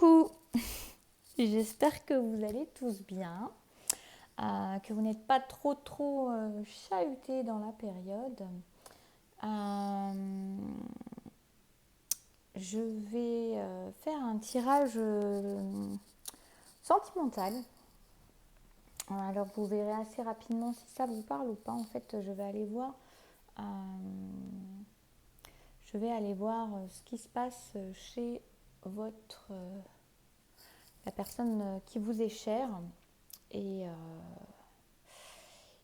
Coucou, j'espère que vous allez tous bien, que vous n'êtes pas trop chahutés dans la période. Euh, je vais faire un tirage sentimental. Alors vous verrez assez rapidement si ça vous parle ou pas. En fait, je vais aller voir, euh, ce qui se passe chez votre la personne qui vous est chère. Et, euh,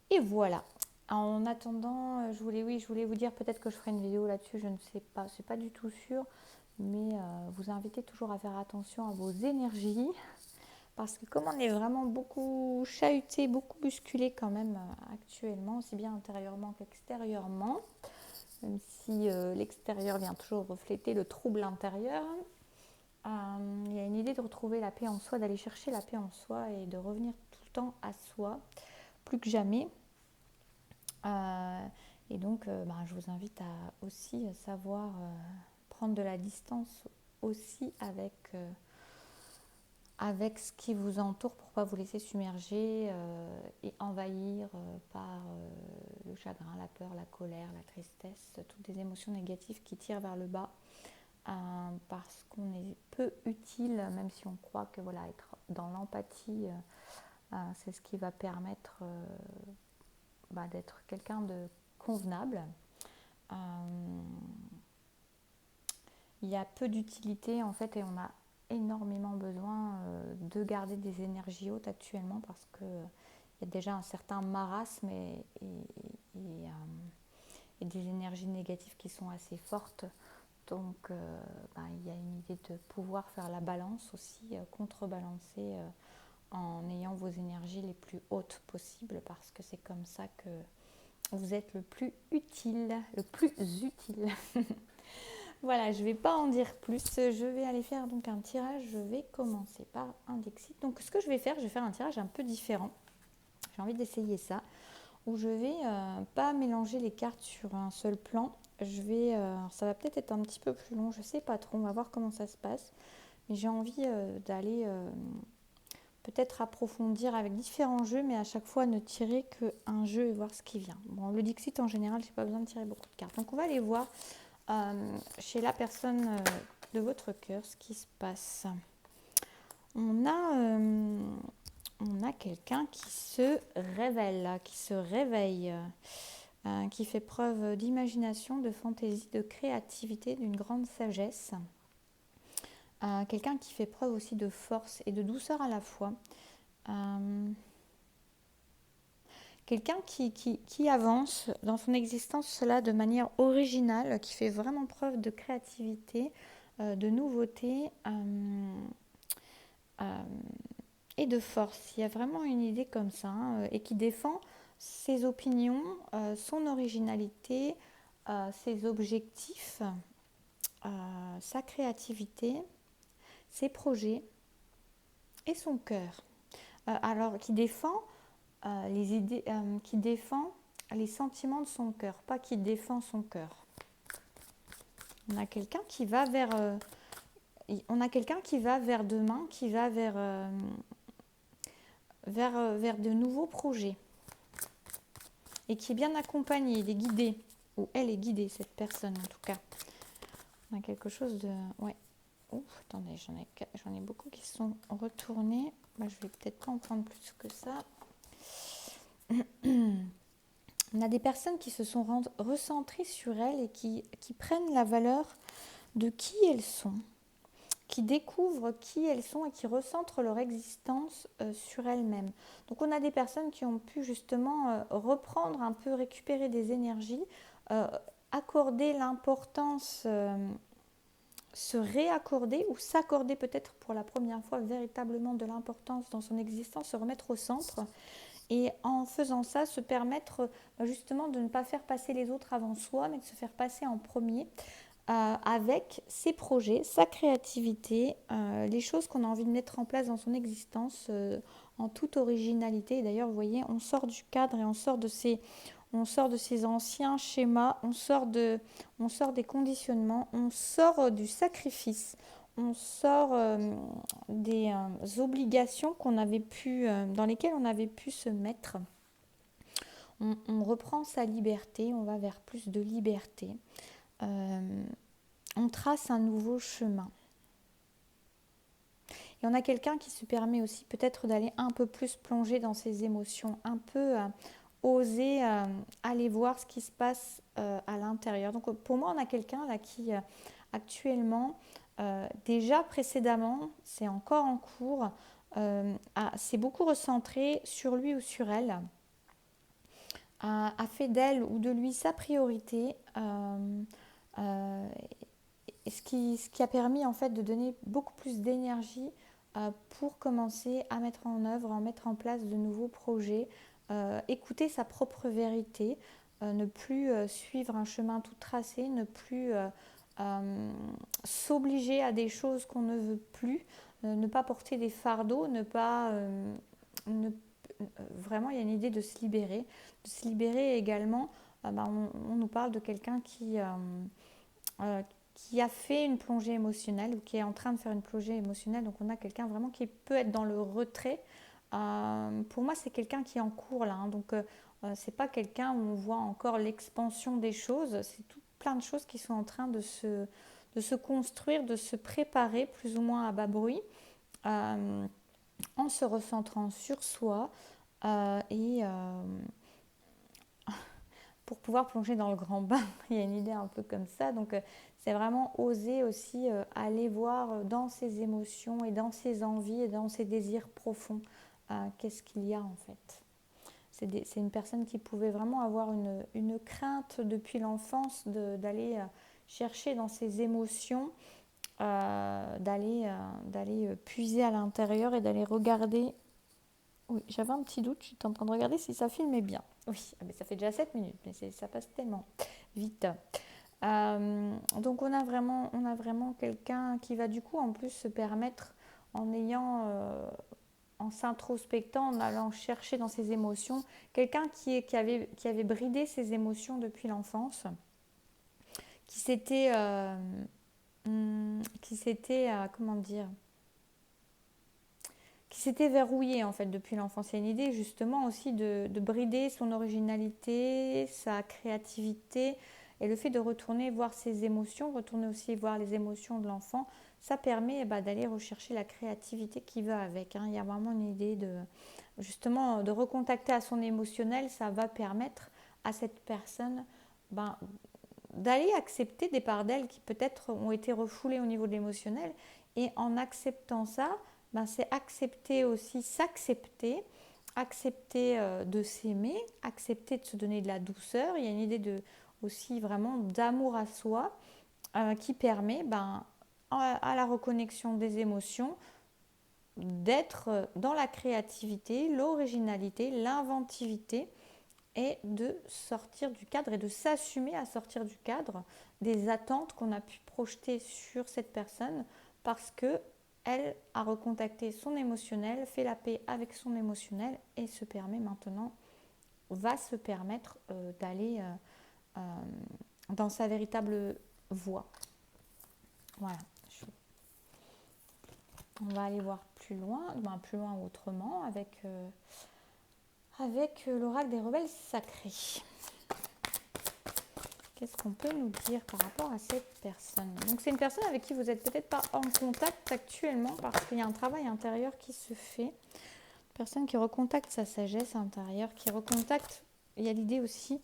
et voilà. En attendant, je voulais vous dire peut-être que je ferai une vidéo là-dessus, je ne sais pas, c'est pas du tout sûr, mais vous invitez toujours à faire attention à vos énergies, parce que comme on est vraiment beaucoup chahuté, beaucoup bousculé quand même actuellement, aussi bien intérieurement qu'extérieurement, même si l'extérieur vient toujours refléter le trouble intérieur, il y a une idée de retrouver la paix en soi, d'aller chercher la paix en soi et de revenir tout le temps à soi, plus que jamais. Et donc, je vous invite à aussi savoir prendre de la distance aussi avec ce qui vous entoure pour ne pas vous laisser submerger et envahir par le chagrin, la peur, la colère, la tristesse, toutes les émotions négatives qui tirent vers le bas. Parce qu'on est peu utile, même si on croit que voilà, être dans l'empathie, c'est ce qui va permettre d'être quelqu'un de convenable. Euh, il y a peu d'utilité en fait et on a énormément besoin de garder des énergies hautes actuellement parce que il y a déjà un certain marasme et des énergies négatives qui sont assez fortes. Donc il y a une idée de pouvoir faire la balance aussi, contrebalancer en ayant vos énergies les plus hautes possibles parce que c'est comme ça que vous êtes le plus utile, Voilà, je ne vais pas en dire plus. Je vais aller faire donc un tirage. Je vais commencer par un Dixit. Donc ce que je vais faire un tirage un peu différent. J'ai envie d'essayer ça. Où je vais pas mélanger les cartes sur un seul plan. Ça va peut-être être un petit peu plus long, je ne sais pas trop. On va voir comment ça se passe. Mais j'ai envie d'aller peut-être approfondir avec différents jeux, mais à chaque fois ne tirer qu'un jeu et voir ce qui vient. Bon, le Dixit en général, j'ai pas besoin de tirer beaucoup de cartes. Donc on va aller voir chez la personne de votre cœur ce qui se passe. On a quelqu'un qui se révèle, qui se réveille, qui fait preuve d'imagination, de fantaisie, de créativité, d'une grande sagesse. Quelqu'un qui fait preuve aussi de force et de douceur à la fois. Quelqu'un qui avance dans son existence, cela de manière originale, qui fait vraiment preuve de créativité, de nouveauté et de force. Il y a vraiment une idée comme ça et qui défend ses opinions, son originalité, ses objectifs, sa créativité, ses projets et son cœur. Alors, qui défend les idées, qui défend les sentiments de son cœur, pas qui défend son cœur. On a quelqu'un qui va vers, demain, qui va vers de nouveaux projets et qui est bien accompagné, il est guidé, ou elle est guidée, cette personne en tout cas. On a quelque chose de... Ouais. Ouf, attendez, j'en ai beaucoup qui sont retournés. Je vais peut-être pas en prendre plus que ça. On a des personnes qui se sont recentrées sur elles et qui prennent la valeur de qui elles sont, qui découvrent qui elles sont et qui recentrent leur existence sur elles-mêmes. Donc on a des personnes qui ont pu justement reprendre un peu, récupérer des énergies, accorder l'importance, se réaccorder ou s'accorder peut-être pour la première fois véritablement de l'importance dans son existence, se remettre au centre. Et en faisant ça, se permettre justement de ne pas faire passer les autres avant soi, mais de se faire passer en premier avec ses projets, sa créativité, les choses qu'on a envie de mettre en place dans son existence en toute originalité. Et d'ailleurs, vous voyez, on sort du cadre et on sort de ces anciens schémas, on sort des conditionnements, on sort du sacrifice, on sort des obligations dans lesquelles on avait pu se mettre. On reprend sa liberté, on va vers plus de liberté. On trace un nouveau chemin. Et on a quelqu'un qui se permet aussi peut-être d'aller un peu plus plonger dans ses émotions, un peu oser aller voir ce qui se passe à l'intérieur. Donc pour moi, on a quelqu'un là qui actuellement, déjà précédemment, c'est encore en cours, s'est beaucoup recentré sur lui ou sur elle, a fait d'elle ou de lui sa priorité, ce qui a permis en fait de donner beaucoup plus d'énergie pour commencer à mettre en œuvre, à mettre en place de nouveaux projets, écouter sa propre vérité, ne plus suivre un chemin tout tracé, ne plus s'obliger à des choses qu'on ne veut plus, ne pas porter des fardeaux, ne pas... vraiment, il y a une idée de se libérer. De se libérer également, on nous parle de quelqu'un qui a fait une plongée émotionnelle ou qui est en train de faire une plongée émotionnelle. Donc on a quelqu'un vraiment qui peut être dans le retrait. Pour moi, c'est quelqu'un qui est en cours là. Donc c'est pas quelqu'un où on voit encore l'expansion des choses. C'est tout plein de choses qui sont en train de se construire, de se préparer plus ou moins à bas bruit, en se recentrant sur soi et pour pouvoir plonger dans le grand bain. Il y a une idée un peu comme ça. Donc c'est vraiment oser aussi aller voir dans ses émotions et dans ses envies et dans ses désirs profonds qu'est-ce qu'il y a en fait. C'est une personne qui pouvait vraiment avoir une crainte depuis l'enfance d'aller chercher dans ses émotions, d'aller puiser à l'intérieur et d'aller regarder. Oui, j'avais un petit doute, j'étais en train de regarder si ça filmait bien. Oui, mais ça fait déjà 7 minutes, mais ça passe tellement vite. Donc on a vraiment quelqu'un qui va du coup en plus se permettre, en s'introspectant, en allant chercher dans ses émotions, quelqu'un qui avait bridé ses émotions depuis l'enfance, qui s'était, comment dire, qui s'était verrouillé en fait depuis l'enfance. Il y a une idée justement aussi de brider son originalité, sa créativité, et le fait de retourner voir ses émotions, retourner aussi voir les émotions de l'enfant, ça permet d'aller rechercher la créativité qui va avec. Il y a vraiment une idée justement de recontacter à son émotionnel. Ça va permettre à cette personne d'aller accepter des parts d'elle qui peut-être ont été refoulées au niveau de l'émotionnel, et en acceptant ça, c'est accepter aussi, s'accepter, accepter de s'aimer, accepter de se donner de la douceur. Il y a une idée aussi vraiment d'amour à soi qui permet à la reconnexion des émotions d'être dans la créativité, l'originalité, l'inventivité, et de sortir du cadre et de s'assumer à sortir du cadre des attentes qu'on a pu projeter sur cette personne parce que elle a recontacté son émotionnel, fait la paix avec son émotionnel et va se permettre d'aller dans sa véritable voie. Voilà. On va aller voir plus loin autrement avec l'oracle des rebelles sacrés. Qu'est-ce qu'on peut nous dire par rapport à cette personne? Donc c'est une personne avec qui vous n'êtes peut-être pas en contact actuellement parce qu'il y a un travail intérieur qui se fait. Une personne qui recontacte sa sagesse intérieure, il y a l'idée aussi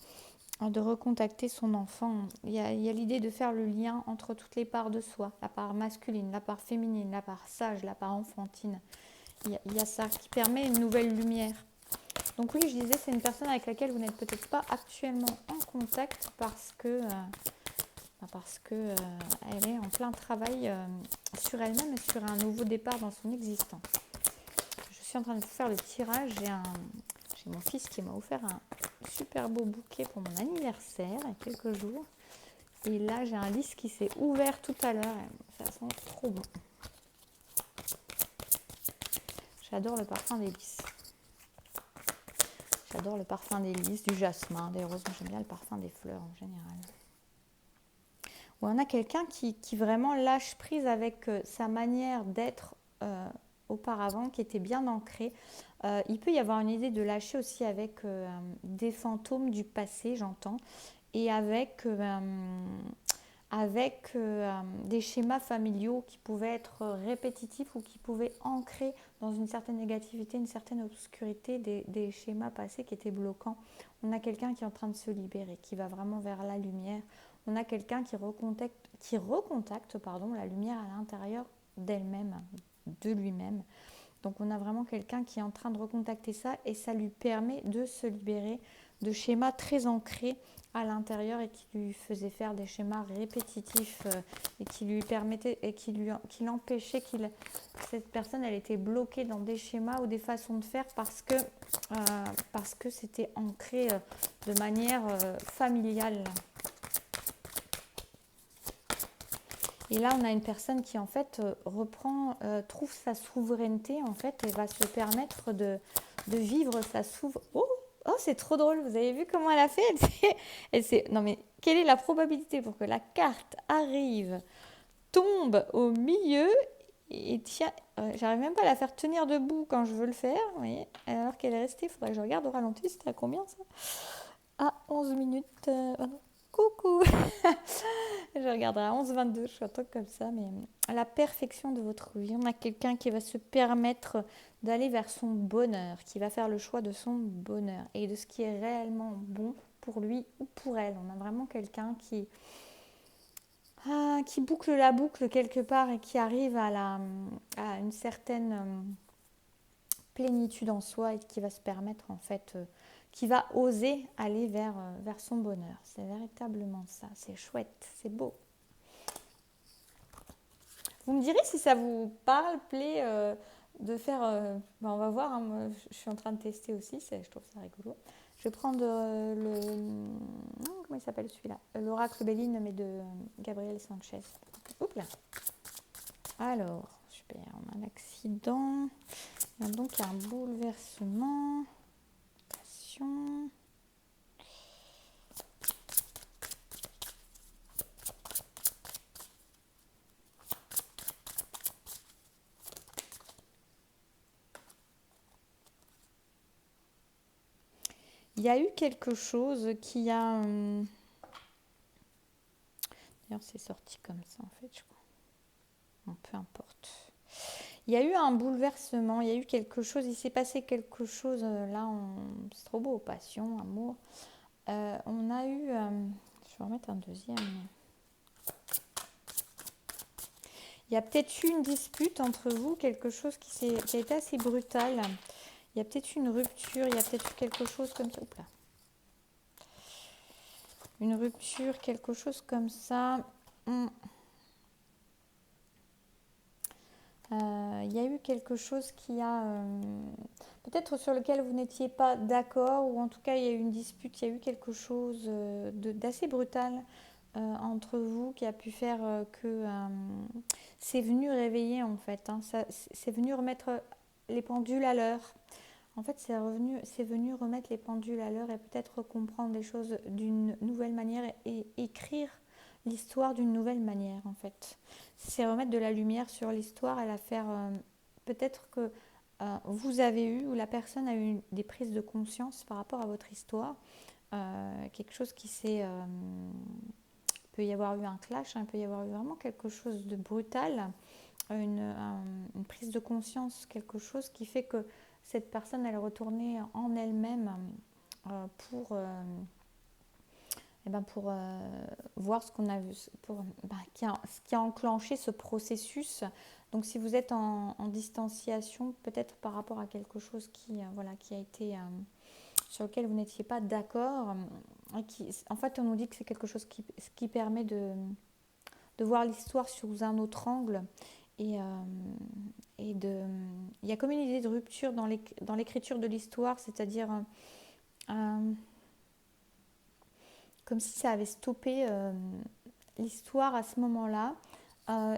de recontacter son enfant. Il y a l'idée de faire le lien entre toutes les parts de soi, la part masculine, la part féminine, la part sage, la part enfantine. Il y a ça qui permet une nouvelle lumière. Donc oui, je disais, c'est une personne avec laquelle vous n'êtes peut-être pas actuellement en contact parce que elle est en plein travail sur elle-même et sur un nouveau départ dans son existence. Je suis en train de faire le tirage. J'ai mon fils qui m'a offert un super beau bouquet pour mon anniversaire il y a quelques jours. Et là, j'ai un lys qui s'est ouvert tout à l'heure. Ça sent trop bon. J'adore le parfum des lys. J'adore le parfum des lys, du jasmin, des roses. J'aime bien le parfum des fleurs en général. on a quelqu'un qui vraiment lâche prise avec sa manière d'être auparavant, qui était bien ancrée. Il peut y avoir une idée de lâcher aussi avec des fantômes du passé, j'entends, et avec des schémas familiaux qui pouvaient être répétitifs ou qui pouvaient ancrer dans une certaine négativité, une certaine obscurité des schémas passés qui étaient bloquants. On a quelqu'un qui est en train de se libérer, qui va vraiment vers la lumière. On a quelqu'un qui recontacte la lumière à l'intérieur d'elle-même, de lui-même. Donc on a vraiment quelqu'un qui est en train de recontacter ça et ça lui permet de se libérer de schémas très ancrés à l'intérieur et qui lui faisait faire des schémas répétitifs et qui lui permettait et qui l'empêchait cette personne elle était bloquée dans des schémas ou des façons de faire parce que c'était ancré de manière familiale. Et là, on a une personne qui en fait trouve sa souveraineté en fait et va se permettre de vivre sa souveraineté. Oh, c'est trop drôle, vous avez vu comment elle a fait. Non mais, quelle est la probabilité pour que la carte arrive, tombe au milieu et tient... j'arrive même pas à la faire tenir debout quand je veux le faire, vous voyez, alors qu'elle est restée, il faudrait que je regarde au ralenti, c'était à combien ça? À 11 minutes... coucou. Je regarderai à 11-22, je suis un truc comme ça, mais à la perfection de votre vie, on a quelqu'un qui va se permettre d'aller vers son bonheur, qui va faire le choix de son bonheur et de ce qui est réellement bon pour lui ou pour elle. On a vraiment quelqu'un qui boucle la boucle quelque part et qui arrive à une certaine plénitude en soi et qui va se permettre en fait, qui va oser aller vers son bonheur. C'est véritablement ça, c'est chouette, c'est beau. Vous me direz si ça vous parle, plaît de faire... on va voir, hein, moi, je suis en train de tester aussi, je trouve ça rigolo. Je vais prendre comment il s'appelle celui-là? L'Oracle Béline, mais de Gabriel Sanchez. Oups là. Alors, super, on a un accident. Il y a donc un bouleversement. Passion. Il y a eu quelque chose qui a... D'ailleurs, c'est sorti comme ça, en fait, je crois. Bon, peu importe. Il y a eu un bouleversement, il y a eu quelque chose, il s'est passé quelque chose, là, c'est trop beau, passion, amour. On a eu... je vais remettre un deuxième. Il y a peut-être eu une dispute entre vous, quelque chose qui a été assez brutal. Il y a peut-être eu une rupture, il y a peut-être eu quelque chose comme ça. Oups là. Une rupture, quelque chose comme ça. Il y a eu quelque chose qui a... peut-être sur lequel vous n'étiez pas d'accord, ou en tout cas il y a eu une dispute, il y a eu quelque chose d'assez brutal entre vous qui a pu faire que c'est venu réveiller en fait. Hein, c'est venu remettre les pendules à l'heure. En fait, c'est venu remettre les pendules à l'heure et peut-être comprendre les choses d'une nouvelle manière et écrire l'histoire d'une nouvelle manière en fait. C'est remettre de la lumière sur l'histoire et la faire peut-être que vous avez eu ou la personne a eu des prises de conscience par rapport à votre histoire, quelque chose qui s'est... il peut y avoir eu un clash, hein, il peut y avoir eu vraiment quelque chose de brutal, une prise de conscience, quelque chose qui fait que cette personne elle est retournée en elle-même pour voir ce qu'on a vu, ce qui a enclenché ce processus. Donc si vous êtes en distanciation, peut-être par rapport à quelque chose qui a été sur lequel vous n'étiez pas d'accord, en fait on nous dit que c'est quelque chose qui permet de voir l'histoire sous un autre angle il y a comme une idée de rupture dans l'écriture de l'histoire, c'est-à-dire comme si ça avait stoppé l'histoire à ce moment-là.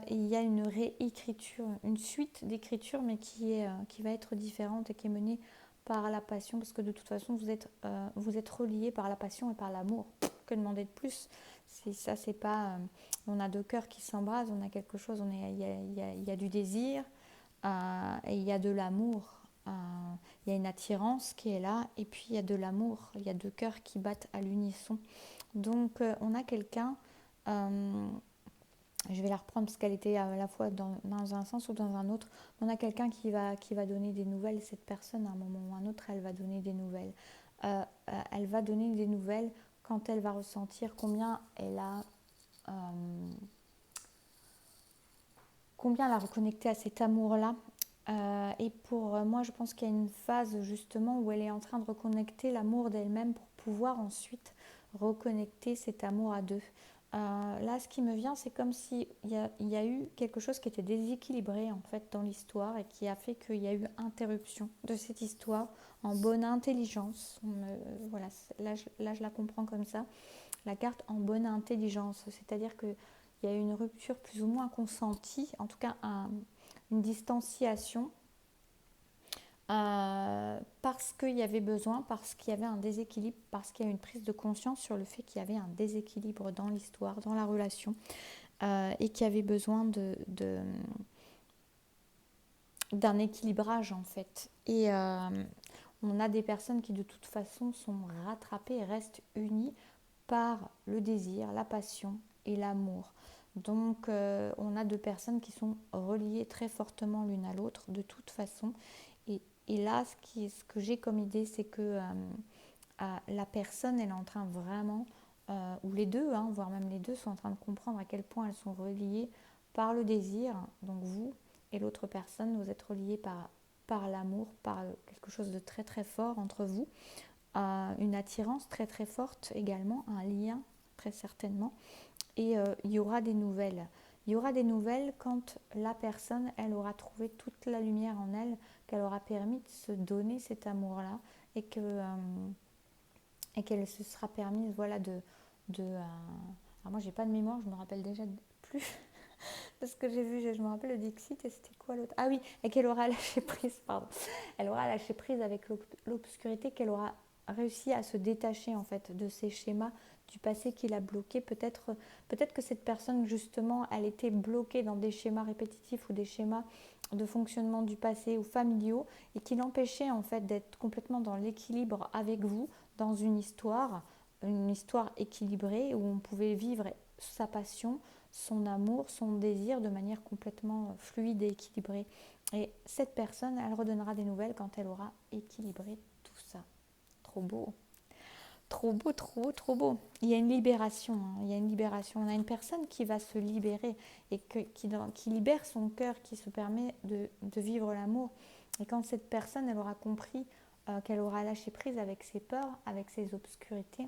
Et il y a une réécriture, une suite d'écriture, mais qui va être différente et qui est menée par la passion, parce que de toute façon, vous êtes reliés par la passion et par l'amour. Que demander de plus? Ça, c'est pas... on a deux cœurs qui s'embrasent, on a quelque chose, il y a du désir et il y a de l'amour. Il y a une attirance qui est là et puis il y a de l'amour. Il y a deux cœurs qui battent à l'unisson. Donc, on a quelqu'un... je vais la reprendre parce qu'elle était à la fois dans un sens ou dans un autre. On a quelqu'un qui va donner des nouvelles. Cette personne, à un moment ou à un autre, elle va donner des nouvelles. Elle va donner des nouvelles quand elle va ressentir euh, combien elle a reconnecté à cet amour-là. Et pour moi, je pense qu'il y a une phase justement où elle est en train de reconnecter l'amour d'elle-même pour pouvoir ensuite reconnecter cet amour à deux. Là, ce qui me vient, c'est comme s'il y a eu quelque chose qui était déséquilibré en fait dans l'histoire et qui a fait qu'il y a eu interruption de cette histoire en bonne intelligence. Voilà, là, je la comprends comme ça. La carte en bonne intelligence, c'est-à-dire qu'il y a eu une rupture plus ou moins consentie, en tout cas une distanciation parce qu'il y avait besoin, parce qu'il y avait un déséquilibre, parce qu'il y a une prise de conscience sur le fait qu'il y avait un déséquilibre dans l'histoire, dans la relation, et qu'il y avait besoin d'un équilibrage en fait. Et on a des personnes qui de toute façon sont rattrapées et restent unies par le désir, la passion et l'amour. Donc on a deux personnes qui sont reliées très fortement l'une à l'autre de toute façon. Et là, ce que j'ai comme idée, c'est que la personne, elle est en train vraiment, ou les deux, hein, voire même les deux, sont en train de comprendre à quel point elles sont reliées par le désir. Donc vous et l'autre personne, vous êtes reliés par l'amour, par quelque chose de très très fort entre vous. Une attirance très très forte également, un lien très certainement. Et il y aura des nouvelles. Il y aura des nouvelles quand la personne, elle aura trouvé toute la lumière en elle, qu'elle aura permis de se donner cet amour-là et et qu'elle se sera permise, voilà, alors moi, j'ai pas de mémoire, je me rappelle déjà plus parce que j'ai vu, je me rappelle le Dixit et c'était quoi l'autre? Ah oui, et qu'elle aura lâché prise, pardon. Elle aura lâché prise avec l'obscurité, qu'elle aura réussi à se détacher en fait de ces schémas du passé qui l'a bloqué. Peut-être que cette personne justement, elle était bloquée dans des schémas répétitifs ou des schémas de fonctionnement du passé ou familiaux et qui l'empêchaient en fait d'être complètement dans l'équilibre avec vous dans une histoire équilibrée où on pouvait vivre sa passion, son amour, son désir de manière complètement fluide et équilibrée. Et cette personne, elle redonnera des nouvelles quand elle aura équilibré tout ça. Trop beau. Trop beau, trop beau, trop beau. Il y a une libération, hein. Il y a une libération. On a une personne qui va se libérer et qui libère son cœur, qui se permet de vivre l'amour. Et quand cette personne, elle aura compris qu'elle aura lâché prise avec ses peurs, avec ses obscurités,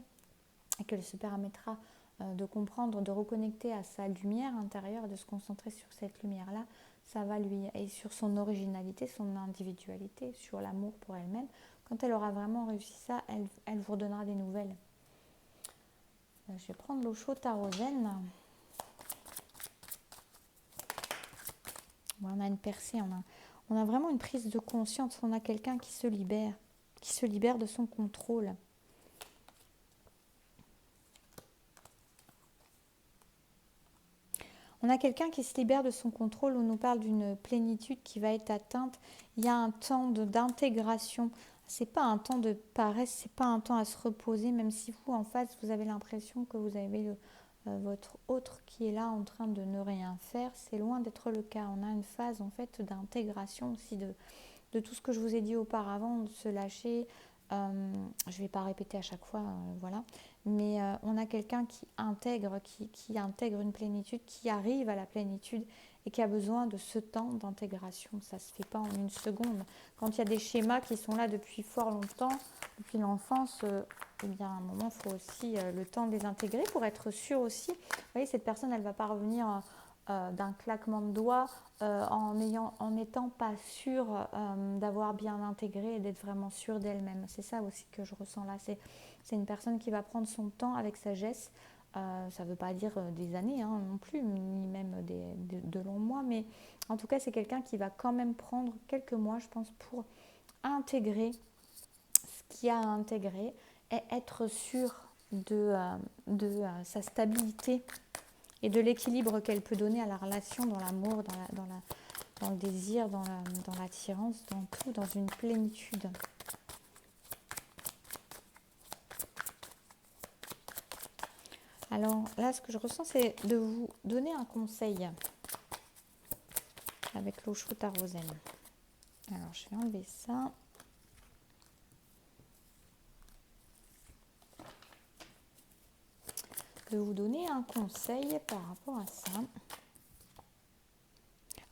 et qu'elle se permettra de comprendre, de reconnecter à sa lumière intérieure, de se concentrer sur cette lumière-là, ça va lui, et sur son originalité, son individualité, sur l'amour pour elle-même. Quand elle aura vraiment réussi ça, elle vous redonnera des nouvelles. Je vais prendre l'eau chaude tarosienne. On a une percée, on a vraiment une prise de conscience, on a quelqu'un qui se libère de son contrôle. On a quelqu'un qui se libère de son contrôle, on nous parle d'une plénitude qui va être atteinte. Il y a un temps d'intégration. C'est pas un temps de paresse, c'est pas un temps à se reposer, même si vous, en face, vous avez l'impression que vous avez votre autre qui est là en train de ne rien faire. C'est loin d'être le cas. On a une phase, en fait, d'intégration aussi de tout ce que je vous ai dit auparavant, de se lâcher. Je ne vais pas répéter à chaque fois, voilà. Mais on a quelqu'un qui intègre une plénitude, qui arrive à la plénitude et qui a besoin de ce temps d'intégration. Ça ne se fait pas en une seconde. Quand il y a des schémas qui sont là depuis fort longtemps, depuis l'enfance, eh bien à un moment, il faut aussi le temps de les intégrer pour être sûr aussi. Vous voyez, cette personne, elle ne va pas revenir d'un claquement de doigts en n'étant pas sûre d'avoir bien intégré et d'être vraiment sûre d'elle-même. C'est ça aussi que je ressens là. C'est une personne qui va prendre son temps avec sagesse. Ça ne veut pas dire des années non plus, ni même de longs mois, mais en tout cas, c'est quelqu'un qui va quand même prendre quelques mois, je pense, pour intégrer ce qu'il y a à intégrer et être sûr sa stabilité et de l'équilibre qu'elle peut donner à la relation, dans l'amour, dans le désir, dans l'attirance, dans tout, dans une plénitude. Alors là, ce que je ressens, c'est de vous donner un conseil avec l'eau chaude à rosaine. Alors, je vais enlever ça. De vous donner un conseil par rapport à ça.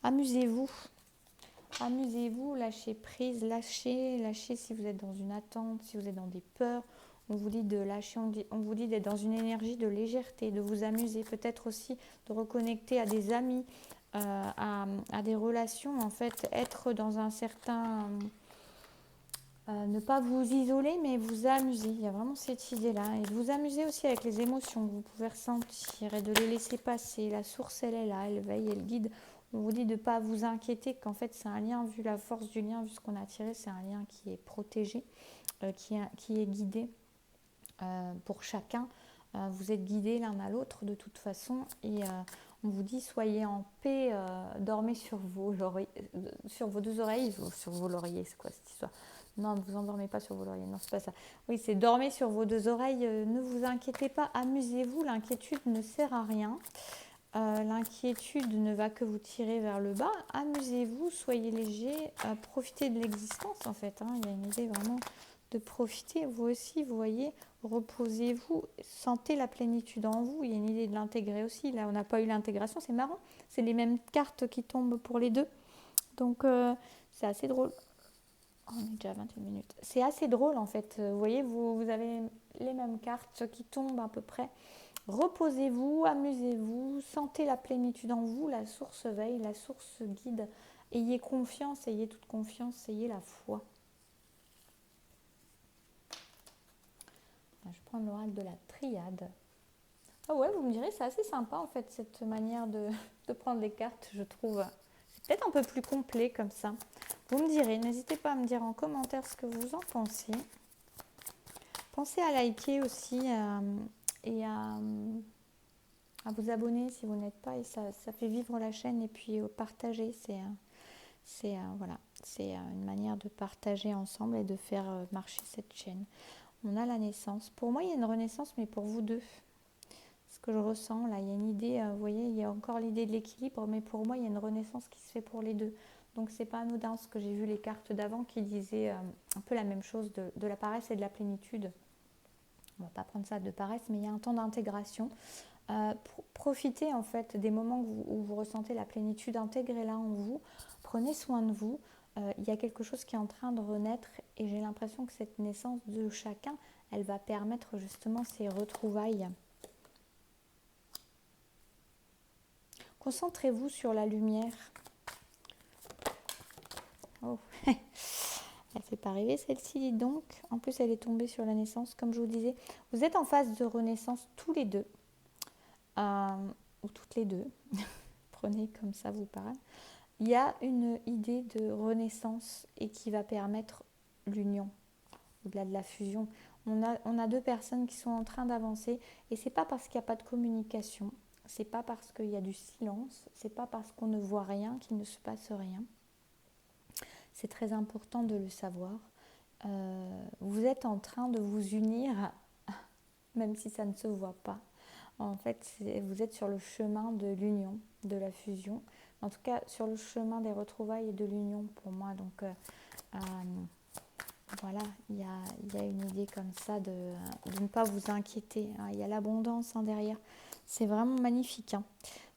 Amusez-vous. Amusez-vous, lâchez prise, lâchez si vous êtes dans une attente, si vous êtes dans des peurs. On vous dit de lâcher, on vous dit d'être dans une énergie de légèreté, de vous amuser, peut-être aussi de reconnecter à des amis, à des relations, en fait, être dans un certain... ne pas vous isoler, mais vous amuser. Il y a vraiment cette idée-là. Et de vous amuser aussi avec les émotions que vous pouvez ressentir et de les laisser passer. La source, elle est là, elle veille, elle guide. On vous dit de ne pas vous inquiéter, qu'en fait, c'est un lien, vu la force du lien, vu ce qu'on a tiré, c'est un lien qui est protégé, qui est guidé pour chacun. Vous êtes guidés l'un à l'autre de toute façon. Et on vous dit, soyez en paix, dormez sur vos deux oreilles, ou sur vos lauriers, c'est quoi cette histoire? Non, ne vous endormez pas sur vos lauriers, non, c'est pas ça. Oui, c'est dormez sur vos deux oreilles, ne vous inquiétez pas, amusez-vous, l'inquiétude ne sert à rien. L'inquiétude ne va que vous tirer vers le bas. Amusez-vous, soyez léger, profitez de l'existence en fait. Il y a une idée vraiment de profiter. Vous aussi, vous voyez, reposez-vous, sentez la plénitude en vous. Il y a une idée de l'intégrer aussi. Là, on n'a pas eu l'intégration, c'est marrant. C'est les mêmes cartes qui tombent pour les deux. Donc, c'est assez drôle. On est déjà à 21 minutes. C'est assez drôle en fait. Vous voyez, vous avez les mêmes cartes qui tombent à peu près. Reposez-vous, amusez-vous, sentez la plénitude en vous, la source veille, la source guide. Ayez confiance, ayez toute confiance, ayez la foi. Je prends l'oracle de la triade. Ah ouais, vous me direz, c'est assez sympa en fait cette manière de prendre les cartes, je trouve. C'est peut-être un peu plus complet comme ça. Vous me direz, n'hésitez pas à me dire en commentaire ce que vous en pensez. Pensez à liker aussi et à vous abonner si vous n'êtes pas, et ça fait vivre la chaîne, et puis partager, voilà, c'est une manière de partager ensemble et de faire marcher cette chaîne. On a la naissance. Pour moi, il y a une renaissance, mais pour vous deux, ce que je ressens là, il y a une idée, vous voyez, il y a encore l'idée de l'équilibre, mais pour moi, il y a une renaissance qui se fait pour les deux. Donc c'est pas anodin, ce que j'ai vu les cartes d'avant qui disaient un peu la même chose de la paresse et de la plénitude. On va pas prendre ça de paresse, mais il y a un temps d'intégration. Profitez en fait des moments où vous ressentez la plénitude, intégrez-la en vous, prenez soin de vous. Il y a quelque chose qui est en train de renaître, et j'ai l'impression que cette naissance de chacun, elle va permettre justement ces retrouvailles. Concentrez-vous sur la lumière. Oh, elle ne fait pas rêver celle-ci, donc. En plus, elle est tombée sur la naissance, comme je vous disais. Vous êtes en phase de renaissance tous les deux. Ou toutes les deux. Prenez comme ça vous parle. Il y a une idée de renaissance et qui va permettre l'union, au-delà de la fusion. On a deux personnes qui sont en train d'avancer, et c'est pas parce qu'il n'y a pas de communication, c'est pas parce qu'il y a du silence, c'est pas parce qu'on ne voit rien qu'il ne se passe rien. C'est très important de le savoir. Vous êtes en train de vous unir, même si ça ne se voit pas. En fait, vous êtes sur le chemin de l'union, de la fusion. En tout cas, sur le chemin des retrouvailles et de l'union pour moi. Donc, voilà, il y a une idée comme ça de ne pas vous inquiéter. Il y a l'abondance derrière. C'est vraiment magnifique.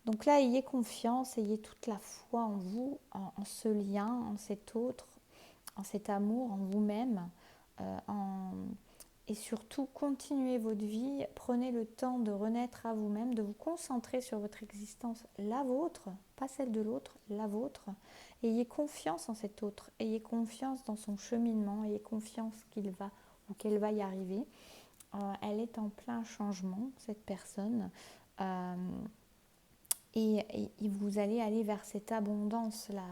Donc là, ayez confiance, ayez toute la foi en vous, en ce lien, en cet autre, en cet amour, en vous-même. Et surtout, continuez votre vie, prenez le temps de renaître à vous-même, de vous concentrer sur votre existence, la vôtre, pas celle de l'autre, la vôtre. Ayez confiance en cet autre, ayez confiance dans son cheminement, ayez confiance qu'il va ou qu'elle va y arriver. Elle est en plein changement, cette personne. Et vous allez aller vers cette abondance-là.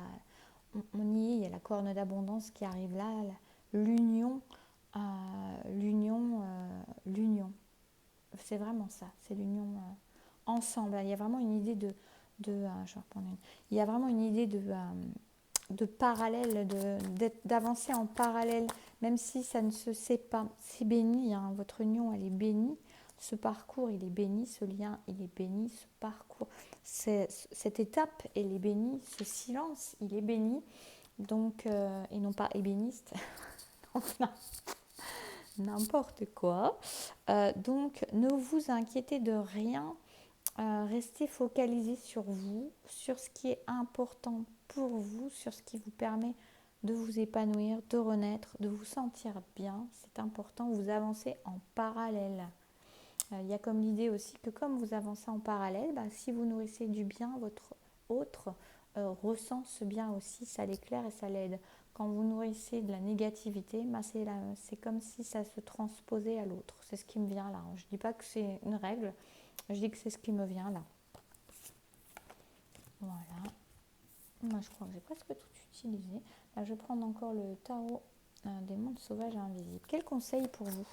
On y est, il y a la corne d'abondance qui arrive là, l'union. L'union. c'est vraiment ça, c'est l'union ensemble. Il y a vraiment une idée je vais reprendre il y a vraiment une idée de parallèle, d'avancer en parallèle, même si ça ne se sait pas. C'est béni, hein, votre union, elle est bénie. Ce parcours, il est béni, ce lien, il est béni, ce parcours, cette étape, elle est bénie, ce silence, il est béni. Donc, et non pas ébéniste, n'importe quoi. Donc, ne vous inquiétez de rien. Restez focalisé sur vous, sur ce qui est important pour vous, sur ce qui vous permet de vous épanouir, de renaître, de vous sentir bien. C'est important, vous avancez en parallèle. Il y a comme l'idée aussi que comme vous avancez en parallèle, si vous nourrissez du bien, votre autre ressent ce bien aussi, ça l'éclaire et ça l'aide. Quand vous nourrissez de la négativité, c'est comme si ça se transposait à l'autre. C'est ce qui me vient là. Je ne dis pas que c'est une règle, je dis que c'est ce qui me vient là. Voilà. Moi, je crois que j'ai presque tout utilisé. Là, je vais prendre encore le tarot des mondes sauvages et invisibles. Quel conseil pour vous?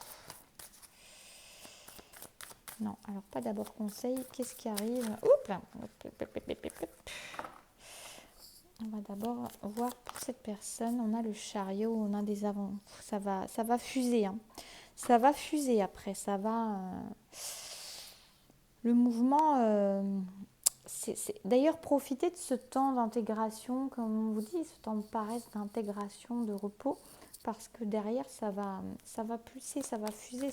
Non, alors pas d'abord conseil. Qu'est-ce qui arrive? Oups là. On va d'abord voir pour cette personne. On a le chariot, on a des avant. Ça va fuser. Hein. Ça va fuser après. Ça va. Le mouvement. D'ailleurs, profitez de ce temps d'intégration, comme on vous dit, ce temps de paresse, d'intégration, de repos, parce que derrière, ça va pulser, ça va fuser,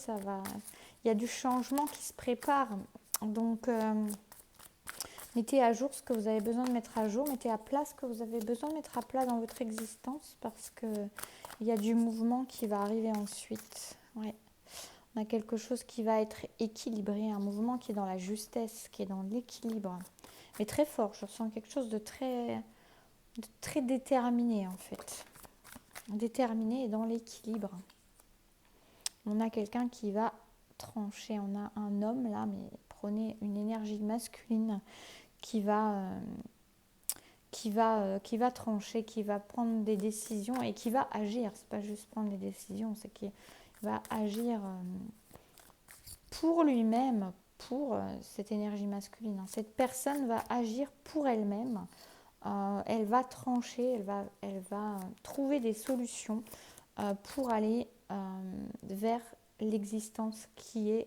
il y a du changement qui se prépare. Donc, mettez à jour ce que vous avez besoin de mettre à jour, mettez à plat ce que vous avez besoin de mettre à plat dans votre existence, parce qu'il y a du mouvement qui va arriver ensuite. Ouais. On a quelque chose qui va être équilibré, un mouvement qui est dans la justesse, qui est dans l'équilibre. Mais très fort, je ressens quelque chose de très déterminé en fait. Déterminé et dans l'équilibre. On a quelqu'un qui va trancher, on a un homme là, mais prenez une énergie masculine qui va trancher, qui va prendre des décisions et qui va agir. C'est pas juste prendre des décisions, c'est qu'il va agir pour lui-même, pour cette énergie masculine. Cette personne va agir pour elle-même. Elle va trancher, elle va trouver des solutions pour aller vers l'existence qui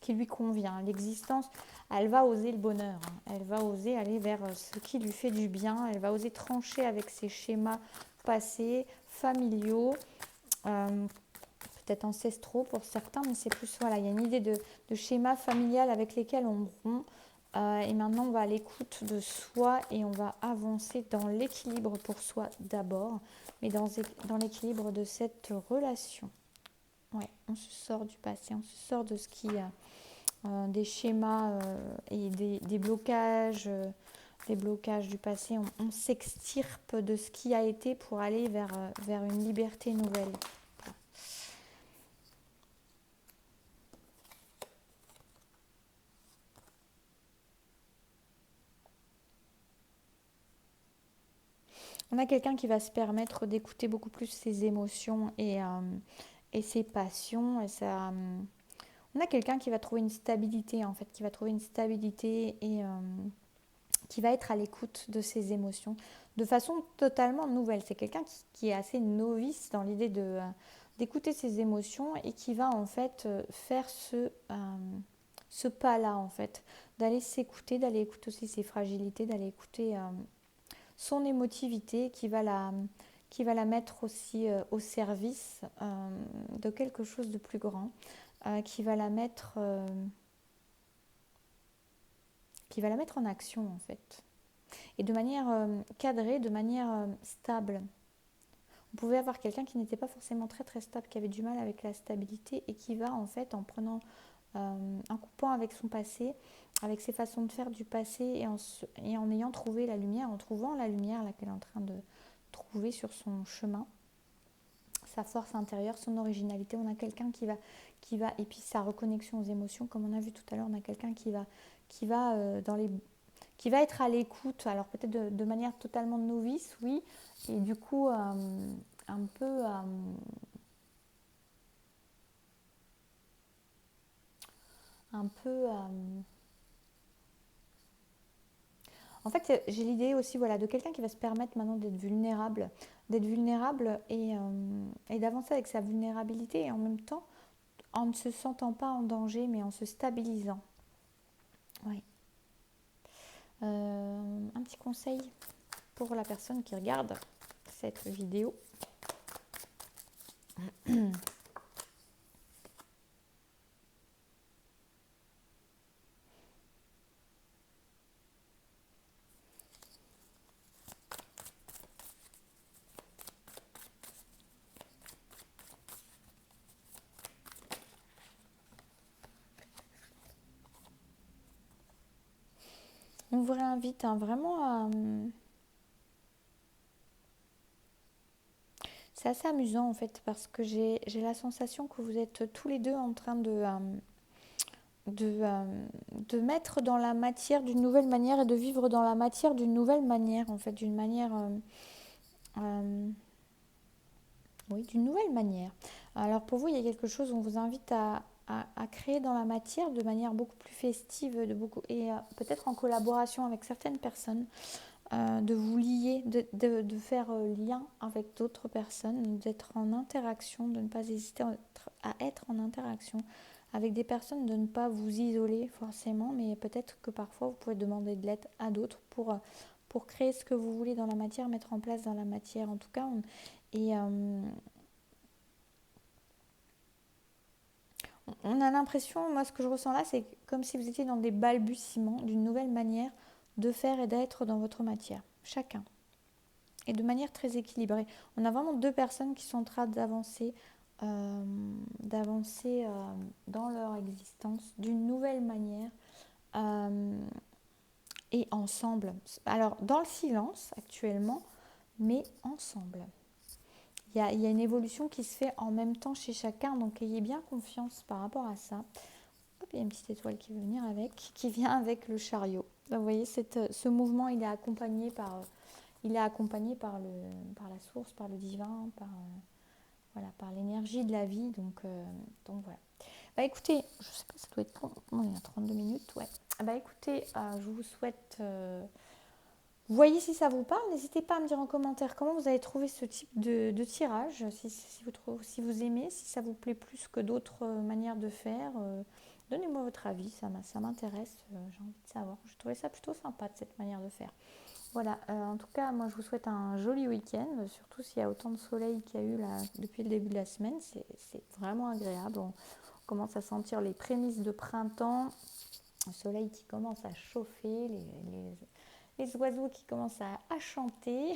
lui convient. L'existence, elle va oser le bonheur. Hein. Elle va oser aller vers ce qui lui fait du bien. Elle va oser trancher avec ses schémas passés, familiaux. Peut-être ancestraux pour certains, mais c'est plus, voilà, il y a une idée de schéma familial avec lesquels on rompt. Et maintenant, on va à l'écoute de soi et on va avancer dans l'équilibre pour soi d'abord, mais dans l'équilibre de cette relation. Ouais, on se sort du passé, on se sort de ce qui des schémas et des blocages. Les blocages du passé, on s'extirpe de ce qui a été pour aller vers une liberté nouvelle. On a quelqu'un qui va se permettre d'écouter beaucoup plus ses émotions et ses passions. On a quelqu'un qui va trouver une stabilité, en fait, qui va trouver une stabilité et qui va être à l'écoute de ses émotions de façon totalement nouvelle. C'est quelqu'un qui est assez novice dans l'idée d'écouter ses émotions et qui va en fait faire ce pas-là, en fait, d'aller s'écouter, d'aller écouter aussi ses fragilités, d'aller écouter son émotivité qui va la mettre aussi au service de quelque chose de plus grand, qui va la mettre en action en fait. Et de manière cadrée, de manière stable. Vous pouvez avoir quelqu'un qui n'était pas forcément très très stable, qui avait du mal avec la stabilité et qui va en fait en prenant, en coupant avec son passé, avec ses façons de faire du passé et en ayant trouvé la lumière, en trouvant la lumière là qu'elle est en train de trouver sur son chemin, sa force intérieure, son originalité. On a quelqu'un qui va et puis sa reconnexion aux émotions, comme on a vu tout à l'heure, on a quelqu'un qui va être à l'écoute, alors peut-être de manière totalement novice, oui, et du coup un peu un peu... En fait, j'ai l'idée aussi voilà, de quelqu'un qui va se permettre maintenant d'être vulnérable et d'avancer avec sa vulnérabilité et en même temps en ne se sentant pas en danger mais en se stabilisant. Ouais. Un petit conseil pour la personne qui regarde cette vidéo. On vous réinvite vraiment à... C'est assez amusant en fait parce que j'ai la sensation que vous êtes tous les deux en train de, de mettre dans la matière d'une nouvelle manière et de vivre dans la matière d'une nouvelle manière en fait, d'une manière... euh, oui, d'une nouvelle manière. Alors pour vous, il y a quelque chose, on vous invite à créer dans la matière de manière beaucoup plus festive et peut-être en collaboration avec certaines personnes. De vous lier, de faire lien avec d'autres personnes, d'être en interaction, de ne pas hésiter à être en interaction avec des personnes, de ne pas vous isoler forcément, mais peut-être que parfois vous pouvez demander de l'aide à d'autres pour créer ce que vous voulez dans la matière, mettre en place dans la matière. En tout cas, et on a l'impression, moi ce que je ressens là, c'est comme si vous étiez dans des balbutiements d'une nouvelle manière de faire et d'être dans votre matière, chacun. Et de manière très équilibrée. On a vraiment deux personnes qui sont en train euh, d'avancer dans leur existence d'une nouvelle manière et ensemble. Alors, dans le silence actuellement, mais ensemble. Il y a une évolution qui se fait en même temps chez chacun, donc ayez bien confiance par rapport à ça. Hop, il y a une petite étoile qui veut venir avec, qui vient avec le chariot. Donc, vous voyez, ce mouvement, il est accompagné par la source, par le divin, voilà, par l'énergie de la vie. Donc voilà. Bah écoutez, je sais pas, ça doit être bon, il y a 32 minutes, ouais. Bah écoutez, je vous souhaite... voyez si ça vous parle, n'hésitez pas à me dire en commentaire comment vous avez trouvé ce type de tirage, si vous aimez, si ça vous plaît plus que d'autres manières de faire. Donnez-moi votre avis, ça m'intéresse, j'ai envie de savoir. Je trouvais ça plutôt sympa de cette manière de faire. Voilà, en tout cas, moi je vous souhaite un joli week-end, surtout s'il y a autant de soleil qu'il y a eu là, depuis le début de la semaine, c'est vraiment agréable. On commence à sentir les prémices de printemps, le soleil qui commence à chauffer, les oiseaux qui commencent à chanter.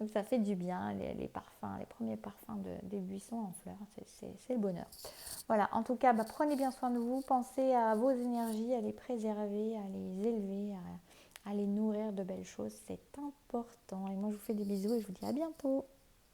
Donc ça fait du bien, les parfums, les premiers parfums des buissons en fleurs, c'est le bonheur. Voilà, en tout cas, prenez bien soin de vous, pensez à vos énergies, à les préserver, à les élever, à les nourrir de belles choses, c'est important. Et moi je vous fais des bisous et je vous dis à bientôt.